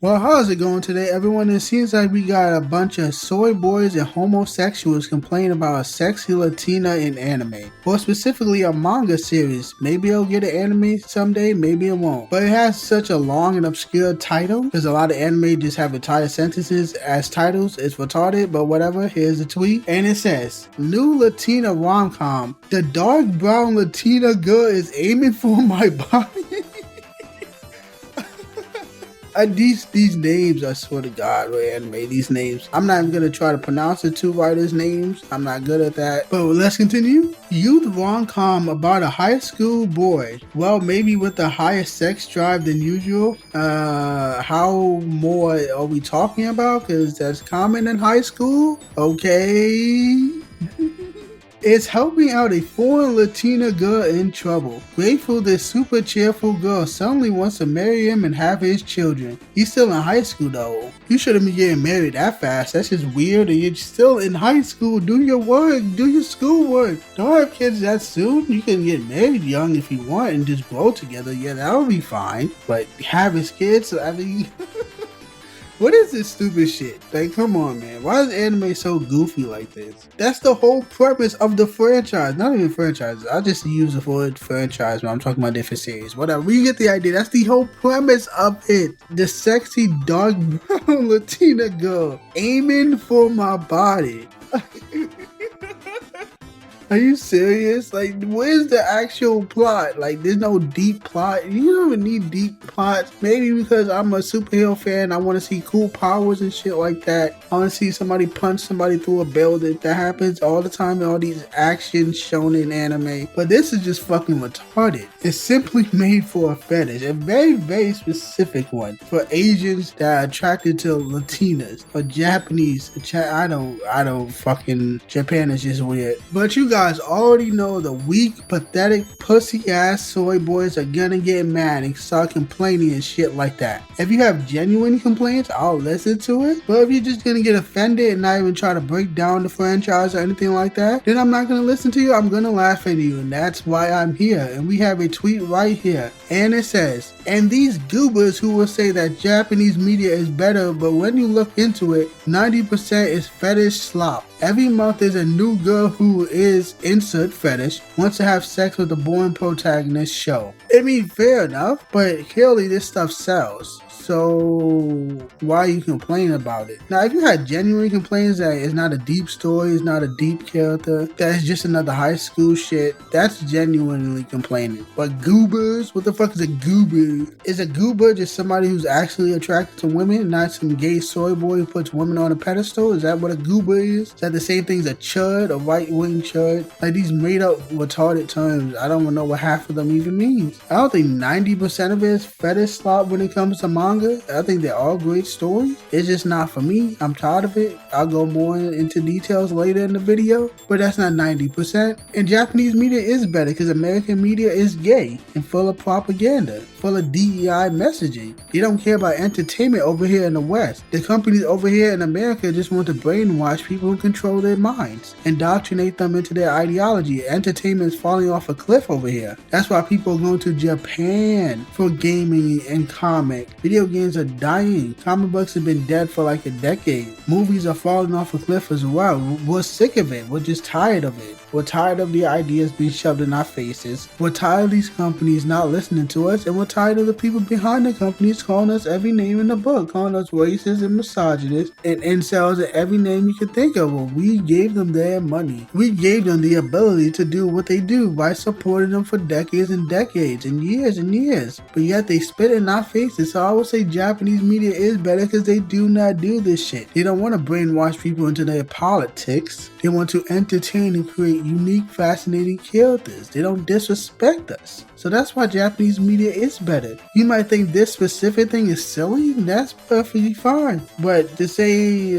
Well, how's it going today, everyone? It seems like we got a bunch of soy boys and homosexuals complaining about a sexy Latina in anime. Or specifically a manga series. Maybe it'll get an anime someday, maybe it won't. But it has such a long and obscure title, because a lot of anime just have entire sentences as titles. It's retarded, but whatever. Here's a tweet. And it says, new Latina rom-com. The dark brown Latina girl is aiming for my body. These names, I swear to God, with anime, these names. I'm not even gonna try to pronounce the two writers' names. I'm not good at that. But let's continue. Youth rom-com about a high school boy. Well, maybe with a higher sex drive than usual. How more are we talking about? Because that's common in high school. Okay. Is helping out a foreign Latina girl in trouble. Grateful this super cheerful girl suddenly wants to marry him and have his children. He's still in high school though. You shouldn't be getting married that fast. That's just weird, and you're still in high school. Do your work. Do your schoolwork. Don't have kids that soon. You can get married young if you want and just grow together. Yeah, that'll be fine. But have his kids, I mean... What is this stupid shit? Like, come on, man. Why is anime so goofy like this? That's the whole premise of the franchise. Not even franchise. I just use the word franchise when I'm talking about different series. Whatever. You get the idea. That's the whole premise of it. The sexy dark brown Latina girl aiming for my body. Are you serious? Like, where's the actual plot? Like, there's no deep plot. You don't even need deep plots. Maybe because I'm a superhero fan, I want to see cool powers and shit like that. I want to see somebody punch somebody through a building. That happens all the time in all these action shonen anime. But this is just fucking retarded. It's simply made for a fetish. A very, very specific one. For Asians that are attracted to Latinas. Or Japanese. I don't fucking... Japan is just weird. But you guys already know the weak, pathetic, pussy-ass soy boys are gonna get mad and start complaining and shit like that. If you have genuine complaints, I'll listen to it. But if you're just gonna get offended and not even try to break down the franchise or anything like that, then I'm not gonna listen to you. I'm gonna laugh at you, and that's why I'm here. And we have a tweet right here. And it says, and these goobers who will say that Japanese media is better, but when you look into it, 90% is fetish slop. Every month there's a new girl who is insert fetish, wants to have sex with the boring protagonist show. I mean, fair enough, but clearly this stuff sells. So why are you complaining about it? Now, if you had genuine complaints that it's not a deep story, it's not a deep character, that it's just another high school shit, that's genuinely complaining. But goobers, what the fuck is a goober? Is a goober just somebody who's actually attracted to women, not some gay soy boy who puts women on a pedestal? Is that what a goober is? Is that the same thing as a chud, a right-wing chud? Like these made-up retarded terms, I don't even know what half of them even means. I don't think 90% of it is fetish slop when it comes to manga. I think they're all great stories. It's just not for me. I'm tired of it. I'll go more into details later in the video, but that's not 90%. And Japanese media is better because American media is gay and full of propaganda, full of DEI messaging. They don't care about entertainment over here in the West. The companies over here in America just want to brainwash people and control their minds, indoctrinate them into their ideology. Entertainment is falling off a cliff over here. That's why people are going to Japan for gaming and comic. Video games are dying. Comic books have been dead for like a decade. Movies are falling off a cliff as well. We're sick of it. We're just tired of it. We're tired of the ideas being shoved in our faces. We're tired of these companies not listening to us, and we're tired of the people behind the companies calling us every name in the book, calling us racist and misogynist and incels and every name you can think of. Well, we gave them their money. We gave them the ability to do what they do by supporting them for decades and decades and years. But yet they spit in our faces. So I would say Japanese media is better because they do not do this shit. They don't want to brainwash people into their politics. They want to entertain and create unique, fascinating characters. They don't disrespect us. So that's why Japanese media is better. You might think this specific thing is silly. That's perfectly fine. But to say,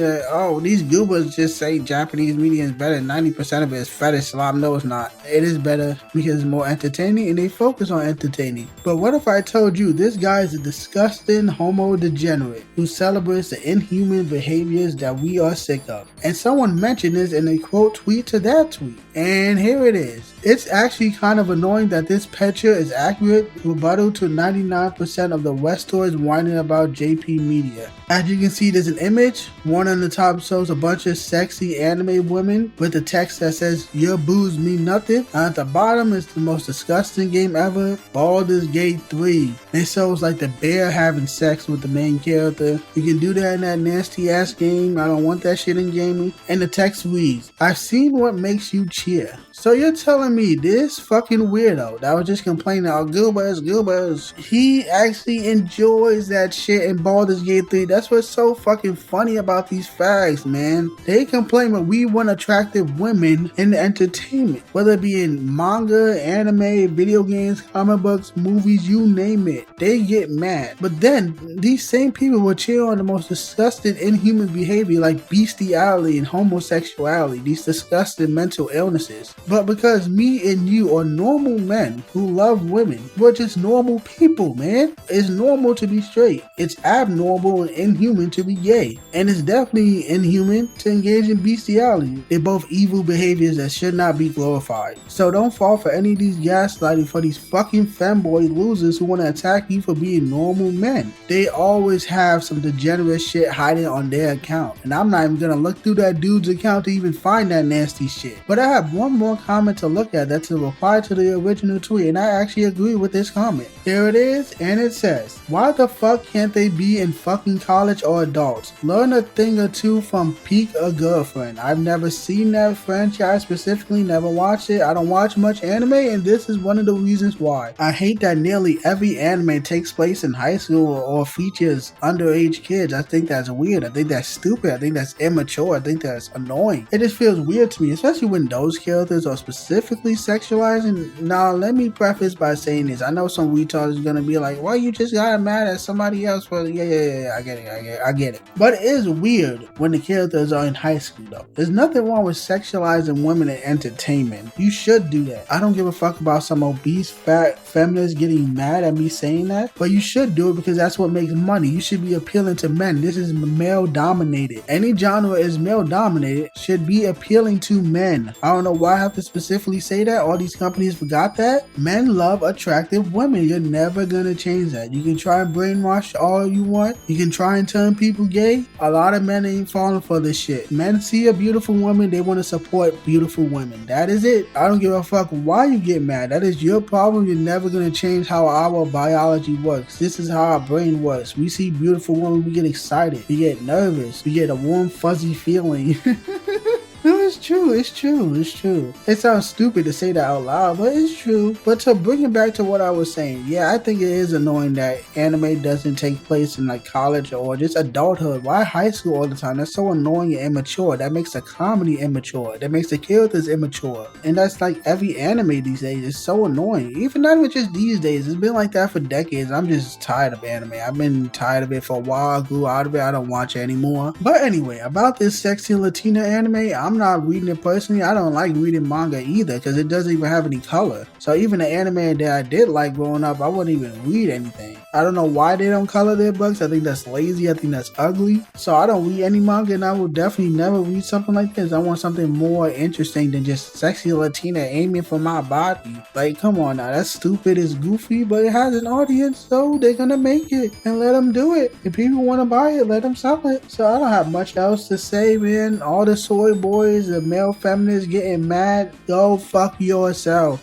these goobers just say Japanese media is better, 90% of it is fetish slop. No, it's not. It is better because it's more entertaining and they focus on entertaining. But what if I told you this guy is a disgusting homo degenerate who celebrates the inhuman behaviors that we are sick of? And someone mentioned this in a quote tweet to that tweet. And here it is. It's actually kind of annoying that this picture is accurate rebuttal to 99% of the West toys whining about JP Media. As you can see, there's an image. One on the top shows a bunch of sexy anime women with a text that says, "Your boobs mean nothing." And at the bottom is the most disgusting game ever, Baldur's Gate 3. It shows like the bear having sex with the main character. You can do that in that nasty ass game. I don't want that shit in gaming. And the text reads, "I've seen what makes you cheer." So you're telling me this fucking weirdo that was just complaining about Goobers, he actually enjoys that shit in Baldur's Gate 3. That's what's so fucking funny about these fags, man. They complain that we want attractive women in entertainment, whether it be in manga, anime, video games, comic books, movies, you name it. They get mad. But then these same people will cheer on the most disgusting inhuman behavior like bestiality and homosexuality, these disgusting mental illnesses. But because me and you are normal men who love women, we're just normal people, man. It's normal to be straight. It's abnormal and inhuman to be gay. And it's definitely inhuman to engage in bestiality. They're both evil behaviors that should not be glorified. So don't fall for any of these gaslighting for these fucking femboy losers who want to attack you for being normal men. They always have some degenerate shit hiding on their account. And I'm not even gonna look through that dude's account to even find that nasty shit. But I have one more comment to look at that's a reply to the original tweet, and I actually agree with this comment. Here it is, and it says, "Why the fuck can't they be in fucking college or adults? Learn a thing or two from Peak a Girlfriend. I've never seen that franchise specifically, never watched it. I don't watch much anime, and this is one of the reasons why. I hate that nearly every anime takes place in high school or features underage kids. I think that's weird. I think that's stupid. I think that's immature. I think that's annoying. It just feels weird to me, especially when those characters are specifically sexualizing." Now, let me preface by saying this. I know some retards is gonna be like, "Well, you just got mad at somebody else for yeah, I get it. But it is weird when the characters are in high school, though. There's nothing wrong with sexualizing women in entertainment. You should do that. I don't give a fuck about some obese, fat feminists getting mad at me saying that, but you should do it because that's what makes money. You should be appealing to men. This is male dominated. Any genre is male dominated should be appealing to men. I don't know why I have to specifically say that. All these companies forgot that. Men love attractive women. You're never gonna change that. You can try and brainwash all you want. You can try and turn people gay. A lot of men ain't falling for this shit. Men see a beautiful woman, they want to support beautiful women. That is it. I don't give a fuck why you get mad. That is your problem. You're never gonna change how our biology works. This is how our brain works. We see beautiful women, we get excited. We get nervous. We get a warm, fuzzy feeling. No, it's true. It sounds stupid to say that out loud, but it's true. But to bring it back to what I was saying, yeah, I think it is annoying that anime doesn't take place in like college or just adulthood. Why high school all the time? That's so annoying and immature. That makes the comedy immature. That makes the characters immature. And that's like every anime these days. It's so annoying. Even not even just these days. It's been like that for decades. I'm just tired of anime. I've been tired of it for a while. I grew out of it. I don't watch it anymore. But anyway, about this sexy Latina anime, I'm not reading it personally. I don't like reading manga either because it doesn't even have any color. So even the anime that I did like growing up, I wouldn't even read anything. I don't know why they don't color their books. I think that's lazy. I think that's ugly. So I don't read any manga, and I will definitely never read something like this. I want something more interesting than just sexy Latina aiming for my body. Like, come on now. That's stupid. It's goofy, but it has an audience, so they're gonna make it and let them do it. If people want to buy it, let them sell it. So I don't have much else to say, man. All the soy boys, the male feminists getting mad, go fuck yourself.